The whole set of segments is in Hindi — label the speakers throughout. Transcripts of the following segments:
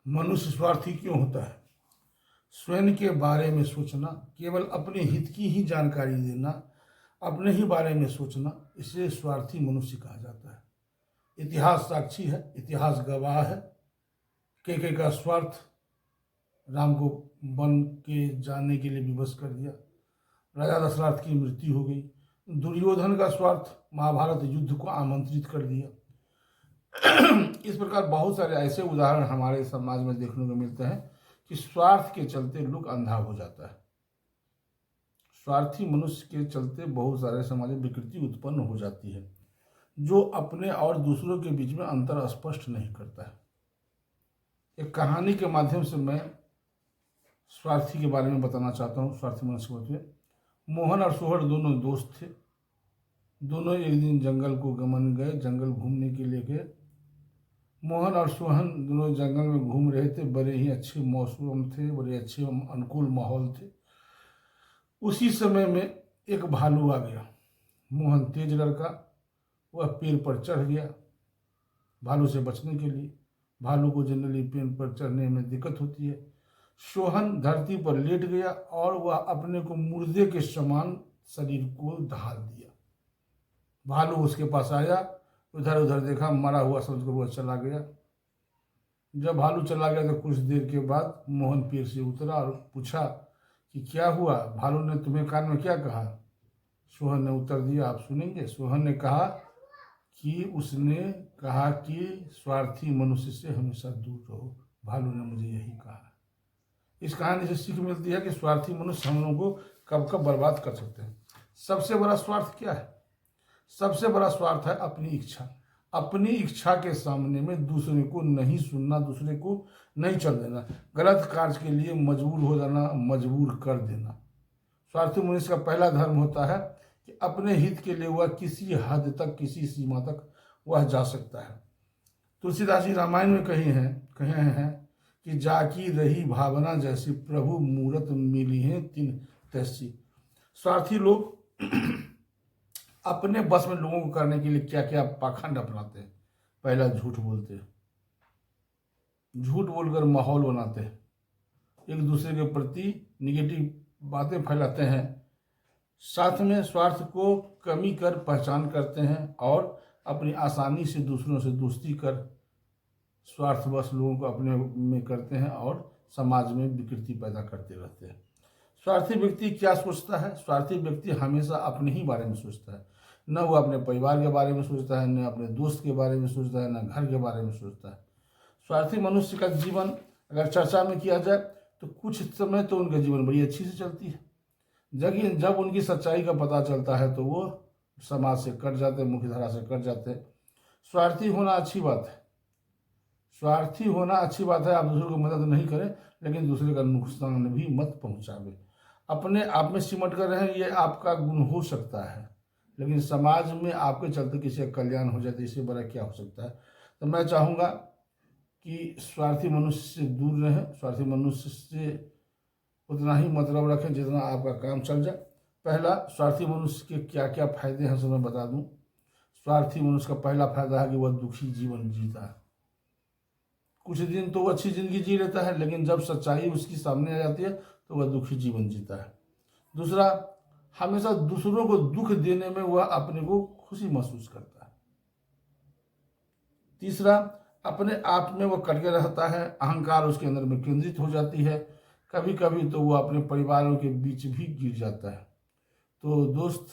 Speaker 1: मनुष्य स्वार्थी क्यों होता है? स्वयं के बारे में सोचना, केवल अपने हित की ही जानकारी देना, अपने ही बारे में सोचना, इसे स्वार्थी मनुष्य कहा जाता है। इतिहास साक्षी है, इतिहास गवाह है। के का स्वार्थ राम को वन के जाने के लिए विवश कर दिया। राजा दशरथ की मृत्यु हो गई। दुर्योधन का स्वार्थ महाभारत युद्ध को आमंत्रित कर दिया। इस प्रकार बहुत सारे ऐसे उदाहरण हमारे समाज में देखने को मिलते हैं कि स्वार्थ के चलते लोग अंधा हो जाता है। स्वार्थी मनुष्य के चलते बहुत सारे समाज में विकृति उत्पन्न हो जाती है, जो अपने और दूसरों के बीच में अंतर स्पष्ट नहीं करता है। एक कहानी के माध्यम से मैं स्वार्थी के बारे में बताना चाहता हूँ। स्वार्थी मनुष्य होते हैं। मोहन और सोहन दोनों दोस्त थे। दोनों एक दिन जंगल को गमन गए, जंगल घूमने के लिए गए। मोहन और सोहन दोनों जंगल में घूम रहे थे। बड़े ही अच्छे मौसम थे, बड़े अच्छे अनुकूल माहौल थे। उसी समय में एक भालू आ गया। मोहन तेज लड़का, वह पेड़ पर चढ़ गया भालू से बचने के लिए। भालू को जनरली पेड़ पर चढ़ने में दिक्कत होती है। सोहन धरती पर लेट गया और वह अपने को मुर्दे के समान शरीर को ढाल दिया। भालू उसके पास आया, उधर उधर देखा, मरा हुआ समझ कर वह चला गया। जब भालू चला गया तो कुछ देर के बाद मोहन पेड़ से उतरा और पूछा कि क्या हुआ, भालू ने तुम्हें कान में क्या कहा? सोहन ने उत्तर दिया, आप सुनेंगे। सोहन ने कहा कि उसने कहा कि स्वार्थी मनुष्य से हमेशा दूर रहो। भालू ने मुझे यही कहा। इस कहानी से सीख मिलती है कि स्वार्थी मनुष्य हम लोगों को कब कब बर्बाद कर सकते हैं। सबसे बड़ा स्वार्थ क्या है? सबसे बड़ा स्वार्थ है अपनी इच्छा। अपनी इच्छा के सामने में दूसरे को नहीं सुनना, दूसरे को नहीं चल देना, गलत कार्य के लिए मजबूर हो जाना, मजबूर कर देना। स्वार्थी मनुष्य का पहला धर्म होता है कि अपने हित के लिए वह किसी हद तक, किसी सीमा तक वह जा सकता है। तुलसीदास जी रामायण में कहे हैं कि जाकी रही भावना जैसी, प्रभु मूरत मिली है तिन तैसी। स्वार्थी लोग अपने बस में लोगों को करने के लिए क्या क्या पाखंड अपनाते हैं। पहला, झूठ बोलते हैं। झूठ बोलकर माहौल बनाते हैं, एक दूसरे के प्रति निगेटिव बातें फैलाते हैं। साथ में स्वार्थ को कमी कर पहचान करते हैं और अपनी आसानी से दूसरों से दोस्ती कर स्वार्थवश लोगों को अपने में करते हैं और समाज में विकृति पैदा करते रहते हैं। स्वार्थी व्यक्ति क्या सोचता है? स्वार्थी व्यक्ति हमेशा अपने ही बारे में सोचता है। न वो अपने परिवार के बारे में सोचता है, न अपने दोस्त के बारे में सोचता है, न घर के बारे में सोचता है। स्वार्थी मनुष्य का जीवन अगर चर्चा में किया जाए तो कुछ समय तो उनका जीवन बड़ी अच्छी से चलती है। जब उनकी सच्चाई का पता चलता है तो वो समाज से कट जाते हैं, मुख्य धारा से कट जाते हैं। स्वार्थी होना अच्छी बात है। स्वार्थी होना अच्छी बात है। आप दूसरों को मदद नहीं करें, लेकिन दूसरे का नुकसान भी मत पहुंचावे। अपने आप में सिमट कर रहें, ये आपका गुण हो सकता है, लेकिन समाज में आपके चलते किसी का कल्याण हो जाए तो इससे बड़ा क्या हो सकता है। तो मैं चाहूँगा कि स्वार्थी मनुष्य से दूर रहें। स्वार्थी मनुष्य से उतना ही मतलब रखें जितना आपका काम चल जाए। पहला, स्वार्थी मनुष्य के क्या क्या फायदे हैं, मैं बता दूं। स्वार्थी मनुष्य का पहला फायदा है कि वह दुखी जीवन जीता है। कुछ दिन तो वो अच्छी जिंदगी जी लेता है, लेकिन जब सच्चाई उसकी सामने आ जाती है तो वह दुखी जीवन जीता है। दूसरा, हमेशा दूसरों को दुख देने में वह अपने को खुशी महसूस करता है। तीसरा, अपने आप में वह कट के रहता है, अहंकार उसके अंदर में केंद्रित हो जाती है। कभी कभी तो वह अपने परिवारों के बीच भी गिर जाता है। तो दोस्त,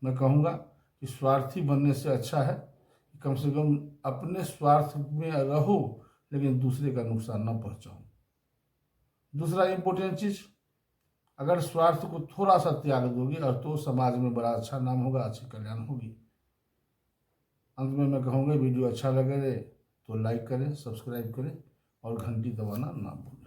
Speaker 1: मैं कहूँगा कि स्वार्थी बनने से अच्छा है कि कम से कम अपने स्वार्थ में रहो, लेकिन दूसरे का नुकसान न पहुंचाओ। दूसरा इंपॉर्टेंट चीज, अगर स्वार्थ को थोड़ा सा त्याग दोगे और तो समाज में बड़ा अच्छा नाम होगा, अच्छी कल्याण होगी। अंत में मैं कहूँगा वीडियो अच्छा लगे तो लाइक करें, सब्सक्राइब करें और घंटी दबाना ना भूलें।